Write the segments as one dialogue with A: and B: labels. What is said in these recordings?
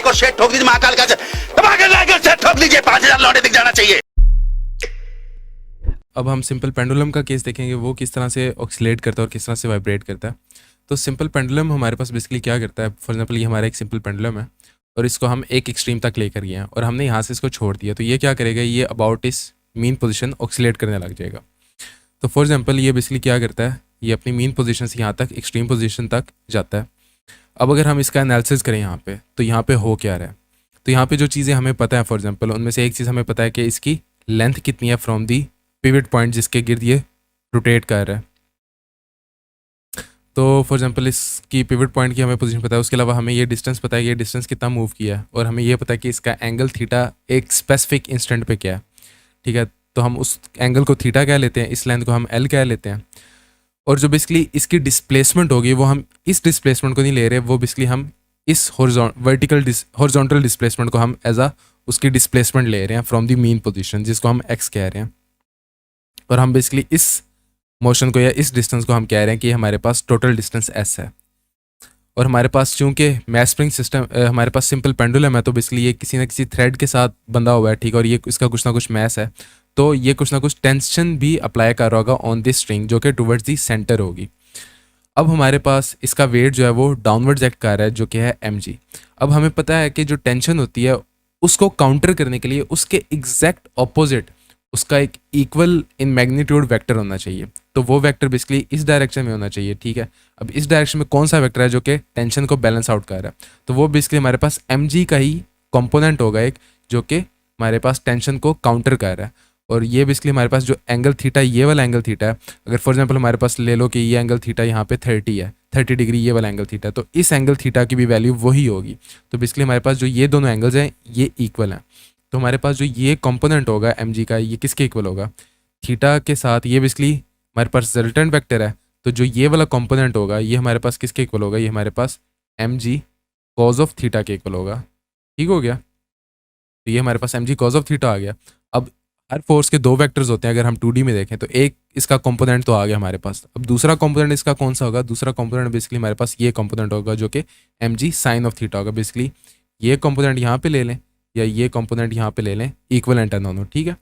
A: Like और share ठोक दीजिए, महाकाल का धमाके लाइक और शेयर ठोक दीजिए, 5000 लौटे दिख जाना चाहिए।
B: अब हम सिंपल पेंडुलम का केस देखेंगे, वो किस तरह से ऑक्सीलेट करता है और किस तरह से वाइब्रेट करता है। तो सिंपल पेंडुलम हमारे पास बेसिकली क्या करता है, फॉर एग्जांपल ये हमारा एक सिंपल पेंडुलम है और इसको हम एक एक्सट्रीम तक लेकर गए हैं और हमने यहाँ से इसको छोड़ दिया, तो ये क्या करेगा, ये अबाउट इस मीन पोजीशन ऑक्सीलेट करने लग जाएगा। तो फॉर एग्जांपल ये बेसिकली क्या करता है, ये अपनी मीन पोजीशन से यहाँ तक एक्सट्रीम पोजीशन तक जाता है। अब अगर हम इसका एनालिसिस करें यहाँ पे, तो यहाँ पे हो क्या रहा है, तो यहाँ पे जो चीज़ें हमें पता है, फॉर एग्जांपल उनमें से एक चीज़ हमें पता है कि इसकी लेंथ कितनी है फ्रॉम दी पिवट पॉइंट जिसके गिर्द ये रोटेट कर रहा है। तो फॉर एग्जांपल इसकी पिवट पॉइंट की हमें पोजीशन पता है, उसके अलावा हमें ये डिस्टेंस पता है कि ये डिस्टेंस कितना मूव किया है, और हमें ये पता है कि इसका एंगल थीटा एक स्पेसिफिक इंस्टेंट पे क्या है। ठीक है, तो हम उस एंगल को थीटा कह लेते हैं, इस लेंथ को हम एल कह लेते हैं, और जो बेसिकली इसकी डिस्प्लेसमेंट होगी वो हम इस डिस्प्लेसमेंट को नहीं ले रहे, वो बेसिकली हम इस हॉरिजॉन्टल डिस्प्लेसमेंट को हम एज अ उसकी डिस्प्लेसमेंट ले रहे हैं फ्रॉम द मीन पोजीशन, जिसको हम एक्स कह रहे हैं, और हम बेसिकली इस मोशन को या इस डिस्टेंस को हम कह रहे हैं कि हमारे पास टोटल डिस्टेंस एस है। और हमारे पास चूंकि मैस स्प्रिंग सिस्टम हमारे पास सिंपल पेंडुलम है, तो बेसिकली ये किसी ना किसी थ्रेड के साथ बंधा हुआ है, ठीक है, और ये इसका कुछ ना कुछ मैस है, तो ये कुछ ना कुछ टेंशन भी अप्लाई कर रहा होगा ऑन दिस स्ट्रिंग जो कि टुवर्ड्स दी सेंटर होगी। अब हमारे पास इसका वेट जो है वो डाउनवर्ड्स एक्ट कर रहा है, जो कि है mg। अब हमें पता है कि जो टेंशन होती है उसको काउंटर करने के लिए उसके एग्जैक्ट ऑपोजिट उसका एक इक्वल इन मैग्नीट्यूड वेक्टर होना चाहिए, तो वो वेक्टर बेसिकली इस डायरेक्शन में होना चाहिए। ठीक है, अब इस डायरेक्शन में कौन सा वेक्टर है जो कि टेंशन को बैलेंस आउट कर रहा है, तो वो बेसिकली हमारे पास mg का ही कंपोनेंट होगा एक, जो कि हमारे पास टेंशन को काउंटर कर रहा है। और ये बेसिकली हमारे पास जो एंगल थीटा, ये वाला एंगल थीटा है, अगर फॉर एग्जांपल हमारे पास ले लो कि ये एंगल थीटा यहाँ पे 30 है, 30 डिग्री ये वाला एंगल थीटा, तो इस एंगल थीटा की भी वैल्यू वही होगी। तो बेसिकली हमारे पास जो ये दोनों एंगल्स हैं ये इक्वल हैं, तो हमारे पास जो ये कंपोनेंट होगा mg का, ये किसके इक्वल होगा, थीटा के साथ। ये बेसिकली हमारे पास रिजल्टेंट वेक्टर है, तो जो ये वाला कंपोनेंट होगा ये हमारे पास किसके इक्वल होगा, ये हमारे पास mg कॉज ऑफ थीटा के इक्वल होगा। ठीक हो गया, तो ये हमारे पास mg कॉज ऑफ थीटा आ गया। अब हर फोर्स के दो वेक्टर्स होते हैं, अगर हम 2D में देखें तो एक इसका कंपोनेंट तो आ गया हमारे पास। अब दूसरा कंपोनेंट इसका कौन सा होगा, दूसरा कंपोनेंट बेसिकली हमारे पास ये कंपोनेंट होगा जो कि mg साइन ऑफ थीटा होगा। बेसिकली ये कंपोनेंट यहाँ पे ले लें या ये कंपोनेंट यहाँ पे ले लें, इक्वलेंट है दोनों। ठीक है,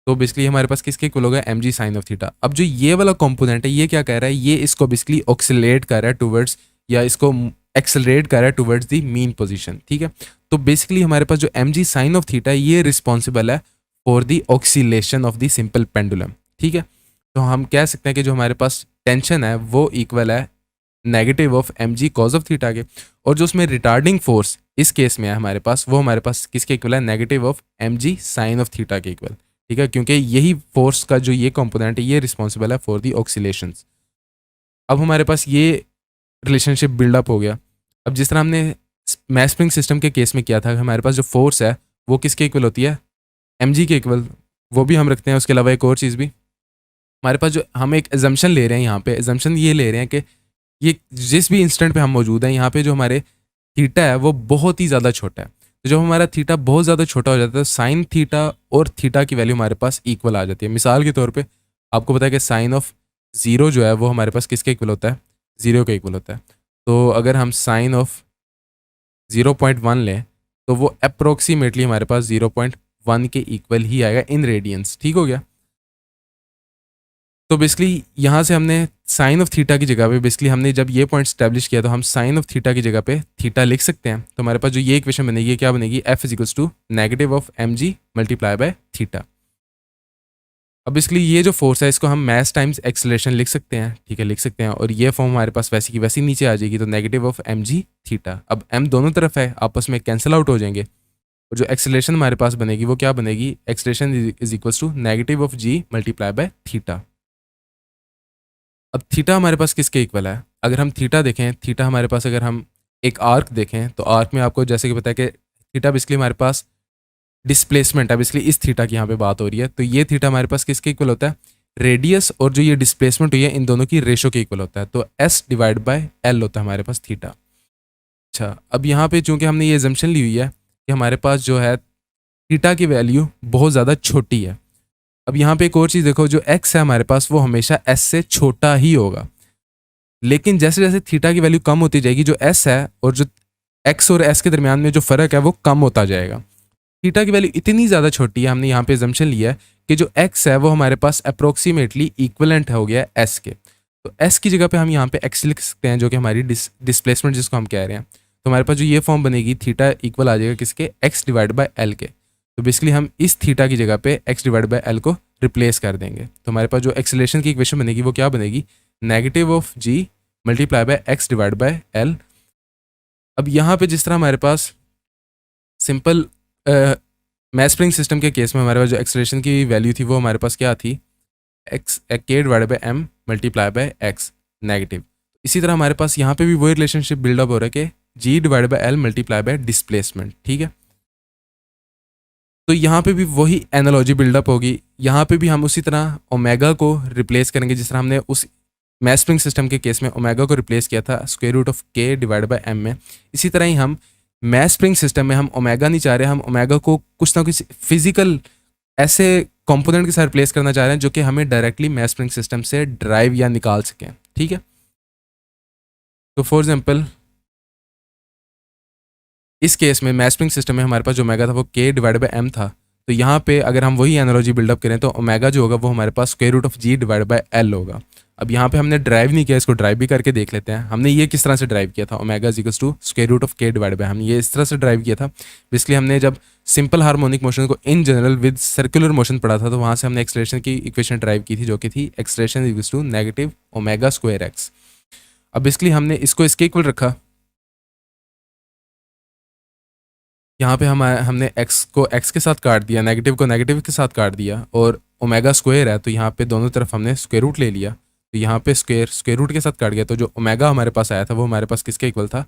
B: तो बेसिकली हमारे पास किसके इक्वल होगा, mg साइन ऑफ थीटा। अब जो ये वाला कंपोनेंट है ये क्या कह रहा है, ये इसको बेसिकली ऑक्सीलेट कर रहा है टुवर्ड्स, या इसको एक्सेलरेट कर रहा है टुवर्ड्स द मीन पोजीशन। ठीक है, तो बेसिकली हमारे पास जो mg साइन ऑफ थीटा है ये रिस्पॉन्सिबल है for the oscillation of the simple pendulum. ठीक है, तो हम कह सकते हैं कि जो हमारे पास टेंशन है वो इक्वल है negative of mg cause of theta के, और जो उसमें रिटार्डिंग फोर्स इस केस में है हमारे पास, वो हमारे पास किसके इक्वल है, negative of mg sine of theta के इक्वल। ठीक है, क्योंकि यही फोर्स का जो ये कंपोनेंट है ये रिस्पॉन्सिबल है फॉर दी ऑक्सीलेशंस। अब हमारे पास ये रिलेशनशिप बिल्डअप हो गया। अब जिस तरह हमने मैस स्प्रिंग सिस्टम के केस में किया था, हमारे पास जो फोर्स है वो किसके इक्वल होती है, mg के इक्वल, वो भी हम रखते हैं। उसके अलावा एक और चीज़ भी हमारे पास, जो हम एक एजम्पशन ले रहे हैं यहाँ पे, एजम्पशन ये ले रहे हैं कि ये जिस भी इंस्टेंट पे हम मौजूद हैं यहाँ पे जो हमारे थीटा है वो बहुत ही ज़्यादा छोटा है। तो जब हमारा थीटा बहुत ज़्यादा छोटा हो जाता है, साइन थीटा और थीटा की वैल्यू हमारे पास इक्वल आ जाती है। मिसाल के तौर पे आपको पता है कि साइन ऑफ 0 जो है वो हमारे पास किसके इक्वल होता है, 0 के इक्वल होता है। तो अगर हम साइन ऑफ 0.1 लें तो वो अप्रोक्सीमेटली हमारे पास 0.1 के इक्वल ही आएगा इन रेडियंस। ठीक हो गया, तो बेसिकली यहाँ से हमने साइन ऑफ थीटा की जगह पे, बेसिकली हमने जब ये पॉइंट स्टैब्लिश किया तो हम साइन ऑफ थीटा की जगह पे थीटा लिख सकते हैं। तो हमारे पास जो ये इक्वेशन बनेगी क्या बनेगी, f is equals to negative of mg multiply by theta. अब बेसिकली ये जो फोर्स है इसको हम मैस टाइम्स एक्सेलरेशन लिख सकते हैं। ठीक है, लिख सकते हैं, और ये फॉर्म हमारे पास वैसी की वैसी नीचे आ जाएगी, तो नेगेटिव ऑफ mg थीटा। अब m दोनों तरफ है, आपस में कैंसिल आउट हो जाएंगे, और जो एक्सेलरेशन हमारे पास बनेगी वो क्या बनेगी, acceleration is equals to negative of g multiply by theta. अब थीटा हमारे पास किसके इक्वल है, अगर हम थीटा देखें, थीटा हमारे पास अगर हम एक आर्क देखें तो आर्क में आपको जैसे कि पता है कि थीटा बेसिकली हमारे पास डिस्प्लेसमेंट है, बेसिकली इस थीटा की यहाँ पे बात हो रही है, तो ये थीटा हमारे पास किसके इक्वल होता है, रेडियस और जो ये डिस्प्लेसमेंट हुई है इन दोनों की रेशो के इक्वल होता है, तो s डिवाइड बाय l होता है हमारे पास थीटा। अच्छा, अब यहाँ पे चूंकि हमने ये एजम्पशन ली हुई है कि हमारे पास जो है थीटा की वैल्यू बहुत ज़्यादा छोटी है। अब यहाँ पे एक और चीज़ देखो, जो x है हमारे पास वो हमेशा s से छोटा ही होगा, लेकिन जैसे जैसे थीटा की वैल्यू कम होती जाएगी जो s है और जो एक्स और एस के दरमियान में जो फ़र्क है वो कम होता जाएगा। थीटा की वैल्यू इतनी ज़्यादा छोटी है, हमने यहाँ पे जम्पशन लिया है कि जो एक्स है वो हमारे पास अप्रोक्सीमेटली इक्वलेंट हो गया एस के। तो एस की जगह पे हम यहाँ पे एक्स लिख सकते हैं, जो कि हमारी डिस्प्लेसमेंट जिसको हम कह रहे हैं। तो हमारे पास जो ये फॉर्म बनेगी, थीटा इक्वल आ जाएगा किसके, एक्स डिवाइड बाय एल के। तो बेसिकली हम इस थीटा की जगह पे एक्स डिवाइड बाय एल को रिप्लेस कर देंगे। तो हमारे पास जो एक्सेलरेशन की इक्वेशन बनेगी वो क्या बनेगी, negative of g multiply by x divide by L. अब यहाँ पे जिस तरह हमारे पास सिंपल मैस स्प्रिंग सिस्टम के केस में हमारे पास जो एक्सेलरेशन की वैल्यू थी वो हमारे पास क्या थी, एक्स के divide by m multiply by x negative. इसी तरह हमारे पास यहाँ पे भी वही रिलेशनशिप बिल्डअप हो रहा है कि g divide by l multiply by displacement. ठीक है, तो यहाँ पे भी वही एनालॉजी बिल्डअप होगी। यहाँ पे भी हम उसी तरह ओमेगा को रिप्लेस करेंगे जिस तरह हमने उस मैस स्प्रिंग सिस्टम के केस में ओमेगा को रिप्लेस किया था square root of k divide by M में। इसी तरह ही हम मैस स्प्रिंग सिस्टम में हम ओमेगा नहीं चाह रहे, हम ओमेगा को कुछ ना कुछ फिजिकल ऐसे कंपोनेंट के साथ रिप्लेस करना चाह रहे हैं जो कि हमें डायरेक्टली मैस स्प्रिंग सिस्टम से ड्राइव या निकाल सकें। ठीक है, तो फॉर एग्जांपल इस केस में मैस स्प्रिंग सिस्टम में हमारे पास जो ओमेगा था वो के डिवाइड बाय एम था। तो यहाँ पे अगर हम वही एनालॉजी बिल्डअप करें तो ओमेगा जो होगा वो हमारे पास square root of g divide by l होगा। अब यहाँ पे हमने ड्राइव नहीं किया, इसको ड्राइव भी करके देख लेते हैं। हमने ये किस तरह से ड्राइव किया था, omega is equals to square root of k divide by, हमने ये इस तरह से ड्राइव किया था। बेसिकली हमने जब सिंपल हार्मोनिक मोशन को in general with circular motion पढ़ा था तो वहाँ से हमने एक्सलेशन की इक्वेशन ड्राइव की थी जो कि थी acceleration is equals to negative omega square x. अब बेसिकली हमने इसको इसके इक्वल रखा, यहाँ पे हमने x को x के साथ काट दिया, नेगेटिव को नेगेटिव के साथ काट दिया, और ओमेगा स्क्वायर है तो यहाँ पे दोनों तरफ हमने स्क्वायर रूट ले लिया। तो यहाँ पे स्क्वायर रूट के साथ काट गया, तो जो ओमेगा हमारे पास आया था वो हमारे पास किसके इक्वल था,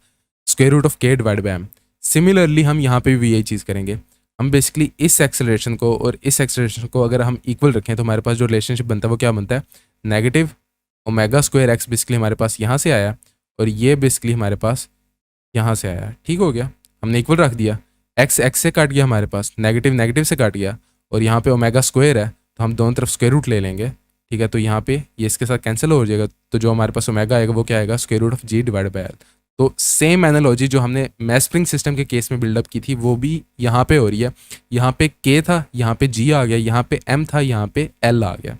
B: square root of k divide by M. Similarly हम यहाँ पे भी यही चीज़ करेंगे। हम बेसिकली इस एक्सेलरेशन को और इस एक्सेलरेशन को अगर हम इक्वल रखें तो हमारे पास जो रिलेशनशिप बनता है वो क्या बनता है, negative omega square x basically हमारे पास यहाँ से आया और ये बेसिकली हमारे पास यहाँ से आया। ठीक हो गया, हमने इक्वल रख दिया, एक्स एक्स से काट गया हमारे पास, नेगेटिव नेगेटिव से काट गया, और यहाँ पे ओमेगा स्क्वायर है तो हम दोनों तरफ स्क्वायर रूट ले लेंगे। ठीक है, तो यहाँ पे ये इसके साथ कैंसिल हो जाएगा, तो जो हमारे पास ओमेगा आएगा वो क्या आएगा, square root of g divide by L. तो सेम एनालॉजी जो हमने मैस स्प्रिंग सिस्टम के केस में बिल्डअप की थी वो भी यहाँ पे हो रही है। यहाँ पे के था, यहाँ पे जी आ गया, यहाँ पे एम था, यहाँ पे एल आ गया।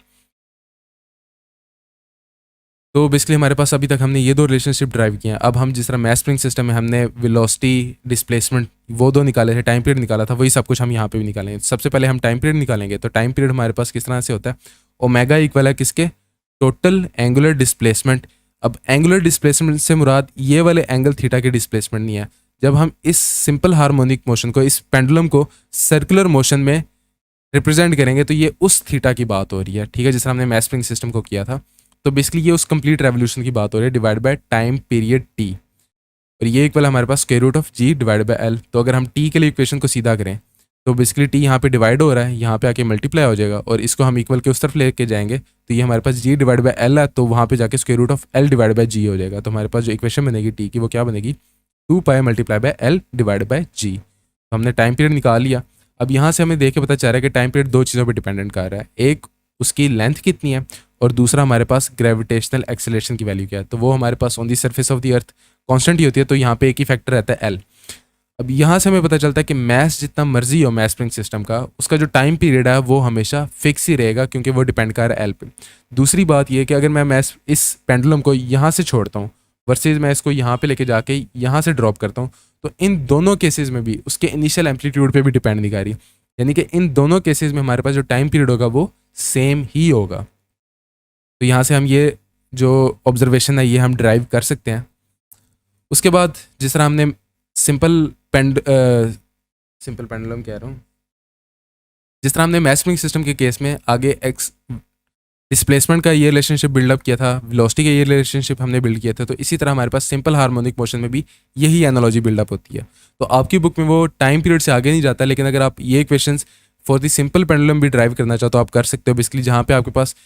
B: तो बेसिकली हमारे पास अभी तक हमने ये दो रिलेशनशिप ड्राइव किए हैं। अब हम जिस तरह मैस स्प्रिंग सिस्टम में हमने वेलोसिटी डिस्प्लेसमेंट वो दो निकाले थे, टाइम पीरियड निकाला था, वही सब कुछ हम यहाँ पे भी निकालेंगे। सबसे पहले हम टाइम पीरियड निकालेंगे। तो टाइम पीरियड हमारे पास किस तरह से होता है, ओमेगा इक्वल है किसके, टोटल एंगुलर डिस्प्लेसमेंट। अब एंगुलर डिस्प्लेसमेंट से मुराद ये वाले एंगल थीटा के डिस्प्लेसमेंट नहीं है। जब हम इस सिंपल हार्मोनिक मोशन को, इस पेंडुलम को सर्कुलर मोशन में रिप्रेजेंट करेंगे तो ये उस थीटा की बात हो रही है। ठीक है, जिस तरह हमने मैस स्प्रिंग सिस्टम को किया था। तो बेसिकली ये उस कंप्लीट रेवोल्यूशन की बात हो रही है divide by time period T, और ये इक्वल हमारे पास square root of g divide by L. तो अगर हम टी के लिए इक्वेशन को सीधा करें तो बेसिकली टी यहाँ पे डिवाइड हो रहा है, यहाँ पे आके मल्टीप्लाई हो जाएगा, और इसको हम इक्वल के उस तरफ लेके जाएंगे तो ये हमारे पास जी डिवाइड बाय एल है, तो वहाँ पे जाके square root of l divide by g हो जाएगा। तो हमारे पास जो इक्वेशन बनेगी टी की वो क्या बनेगी, 2 pi multiply by l divide by g. तो हमने टाइम पीरियड निकाल लिया। अब यहाँ से हमें देख के पता चल रहा है कि टाइम पीरियड दो चीज़ों पर डिपेंडेंट कर रहा है, एक उसकी लेंथ कितनी है और दूसरा हमारे पास ग्रेविटेशनल एक्सेलरेशन की वैल्यू क्या है। तो वो हमारे पास on the surface of the earth constant ही होती है, तो यहाँ पे एक ही फैक्टर रहता है एल। अब यहाँ से हमें पता चलता है कि मैस जितना मर्जी हो मैस स्प्रिंग सिस्टम का, उसका जो टाइम पीरियड है वो हमेशा फिक्स ही रहेगा क्योंकि वो डिपेंड कर रहा है एल पे। दूसरी बात ये कि अगर मैं मैस इस पेंडुलम को यहाँ से छोड़ता हूँ वर्सेज मैं इसको यहाँ पे लेके जाके यहाँ से ड्रॉप करता हूँ, तो इन दोनों केसेस में भी उसके इनिशियल एम्पलीट्यूड पे भी डिपेंड नहीं कर रही, यानी कि इन दोनों केसेस में हमारे पास जो टाइम पीरियड होगा वो सेम ही होगा। तो यहाँ से हम ये जो ऑब्जर्वेशन है ये हम ड्राइव कर सकते हैं। उसके बाद जिस तरह हमने सिंपल पेंडुलम कह रहा हूँ, जिस तरह हमने मैस स्प्रिंग सिस्टम के केस में आगे एक्स डिस्प्लेसमेंट का ये रिलेशनशिप बिल्डअप किया था, वेलोसिटी का ये रिलेशनशिप हमने बिल्ड किया था, तो इसी तरह हमारे पास सिंपल हार्मोनिक मोशन में भी यही एनालॉजी बिल्डअप होती है। तो आपकी बुक में वो टाइम पीरियड से आगे नहीं जाता, लेकिन अगर आप ये questions for the simple pendulum भी ड्राइव करना चाहो तो आप कर सकते हो। बेसिकली जहाँ पे आपके पास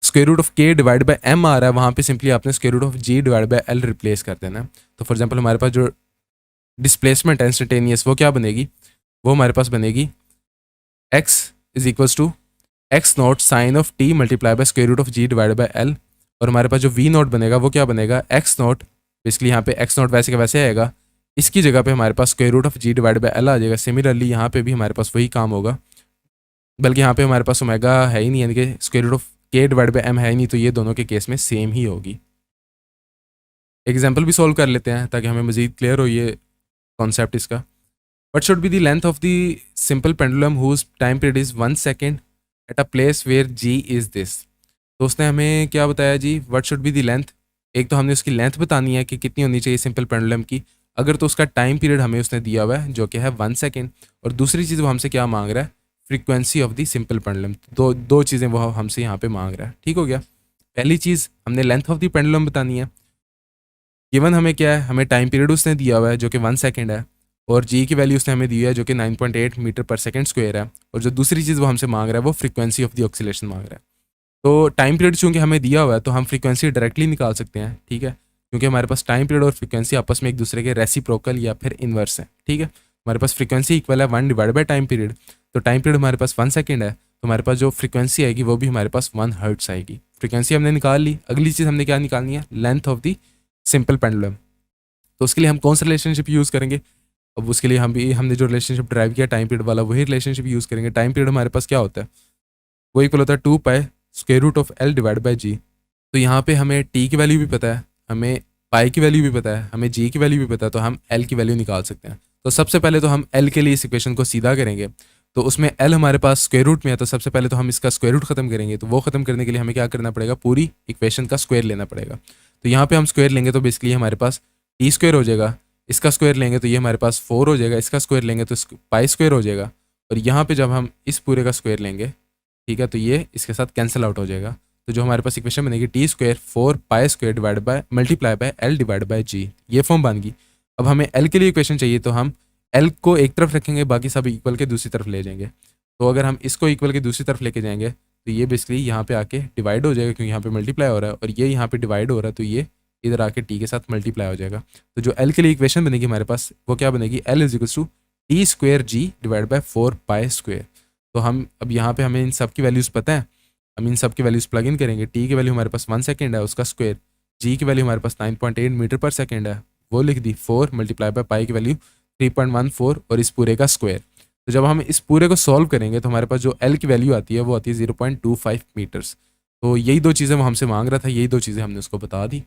B: square root of k divide by m आ रहा है वहाँ पे सिंपली आपने square root of g divide by L replace कर देना। तो फॉर एग्जांपल हमारे पास जो डिस्प्लेसमेंट है इंस्टेंटेनियस वो क्या बनेगी, वो हमारे पास बनेगी x is equals to x naught sine of t multiply by square root of g divide by L, और हमारे पास जो v नॉट बनेगा वो क्या बनेगा, एक्स नॉट, बेसिकली यहाँ पे एक्स नॉट वैसे का वैसे आएगा, इसकी जगह पे हमारे पास square root of g divide by l आ जाएगा। सिमिलरली यहाँ पे भी हमारे पास वही काम होगा, बल्कि यहाँ पे हमारे पास ओमेगा है ही नहीं, यानी कि square root of k divide by M है ही नहीं, तो ये दोनों के केस में सेम ही होगी। एग्जाम्पल भी सॉल्व कर लेते हैं ताकि हमें मजीद क्लियर हो ये कॉन्सेप्ट इसका। What should be the length of the simple pendulum whose time period is 1 second at a place where g is this. तो उसने हमें क्या बताया g, what should be the length. एक तो हमने उसकी लेंथ बतानी है कि कितनी होनी चाहिए सिंपल पेंडुलम की, अगर तो उसका टाइम पीरियड हमें उसने दिया हुआ है जो कि है 1 सेकेंड, और दूसरी चीज़ वो हमसे क्या मांग रहा है, frequency of the simple pendulum. दो चीज़ें वो हमसे यहाँ पे मांग रहा है। ठीक हो गया। पहली चीज़ हमने लेंथ ऑफ दी पेंडुलम बतानी है। गिवन हमें क्या है, हमें टाइम पीरियड उसने दिया हुआ है जो कि 1 सेकेंड है, और जी की वैल्यू उसने हमें दी है जो कि 9.8 मीटर पर सेकेंड स्क्वायर है, और जो दूसरी चीज़ वो हमसे मांग रहा है वो फ्रीक्वेंसी ऑफ दी ऑक्सीलेशन मांग रहा है। तो टाइम पीरियड चूंकि हमें दिया हुआ है तो हम फ्रीक्वेंसी डायरेक्टली निकाल सकते हैं। ठीक है, क्योंकि हमारे पास टाइम पीरियड और फ्रीक्वेंसी आपस में एक दूसरे के रेसिप्रोकल या फिर इन्वर्स है। ठीक है, हमारे पास फ्रीक्वेंसी इक्वल है 1 डिवाइड बाई टाइम पीरियड, तो टाइम पीरियड हमारे पास 1 सेकेंड है, तो हमारे पास जो फ्रीक्वेंसी आएगी वो भी हमारे पास 1 हर्ट्स आएगी। फ्रीक्वेंसी हमने निकाल ली। अगली चीज़ हमने क्या निकालनी है, length of the simple pendulum. तो उसके लिए हम कौन सा रिलेशनशिप यूज़ करेंगे, अब उसके लिए हमने जो रिलेशनशिप ड्राइव किया टाइम पीरियड वाला वही रिलेशनशिप यूज़ करेंगे। टाइम पीरियड हमारे पास क्या होता है, वो इक्वल होता है 2 pi square root of l divide by g. तो यहाँ पे हमें टी की वैल्यू भी पता है, हमें पाई की वैल्यू भी पता है, हमें जी की वैल्यू भी पता है, तो हम एल की वैल्यू निकाल सकते हैं। तो सबसे पहले तो हम एल के लिए इस इक्वेशन को सीधा करेंगे। तो उसमें एल हमारे पास स्क्वायर रूट में है, तो सबसे पहले तो हम इसका स्क्वायर रूट खत्म करेंगे। तो वो खत्म करने के लिए हमें क्या करना पड़ेगा, पूरी इक्वेशन का स्क्वायर लेना पड़ेगा। तो यहाँ पे हम स्क्वायर लेंगे तो बेसिकली हमारे पास टी स्क्वायर हो जाएगा, इसका स्क्वायर लेंगे तो ये हमारे पास 4 हो जाएगा, इसका स्क्वायर लेंगे तो पाई स्क्वायर हो जाएगा, और यहाँ पे जब हम इस पूरे का स्क्वायर लेंगे, ठीक है, तो ये इसके साथ कैंसिल आउट हो जाएगा। तो जो हमारे पास इक्वेशन बनेगी T square 4 pi square divide by multiply by l divide by g, ये फॉर्म बन गई। अब हमें एल के लिए इक्वेशन चाहिए, तो हम एल को एक तरफ रखेंगे, बाकी सब इक्वल के दूसरी तरफ ले जाएंगे। तो अगर हम इसको इक्वल के दूसरी तरफ लेके जाएंगे तो ये बेसिकली यहाँ पे आके डिवाइड हो जाएगा, क्योंकि यहाँ पे मल्टीप्लाई हो रहा है, और ये यहाँ पे डिवाइड हो रहा है, तो ये इधर आके टी के साथ मल्टीप्लाई हो जाएगा। तो जो एल के लिए इक्वेशन बनेगी हमारे पास वो क्या बनेगी, L is equals to T square g divide by 4 pi square. तो हम अब यहाँ पे हमें इन सब की वैल्यूज़ पता है, हम इन सब की वैल्यूज़ प्लग इन करेंगे। टी की वैल्यू हमारे पास 1 सेकेंड है, उसका स्क्वायर, जी की वैल्यू हमारे पास 9.8 मीटर पर सेकेंड है, वो लिख दी, 4 मल्टीप्लाई बाय पाई की वैल्यू 3.14, और इस पूरे का स्क्वायर। तो जब हम इस पूरे को सॉल्व करेंगे तो हमारे पास जो एल की वैल्यू आती है वो आती है 0.25 मीटर्स। तो यही दो चीज़ें वो हमसे मांग रहा था, यही दो चीज़ें हमने उसको बता दी।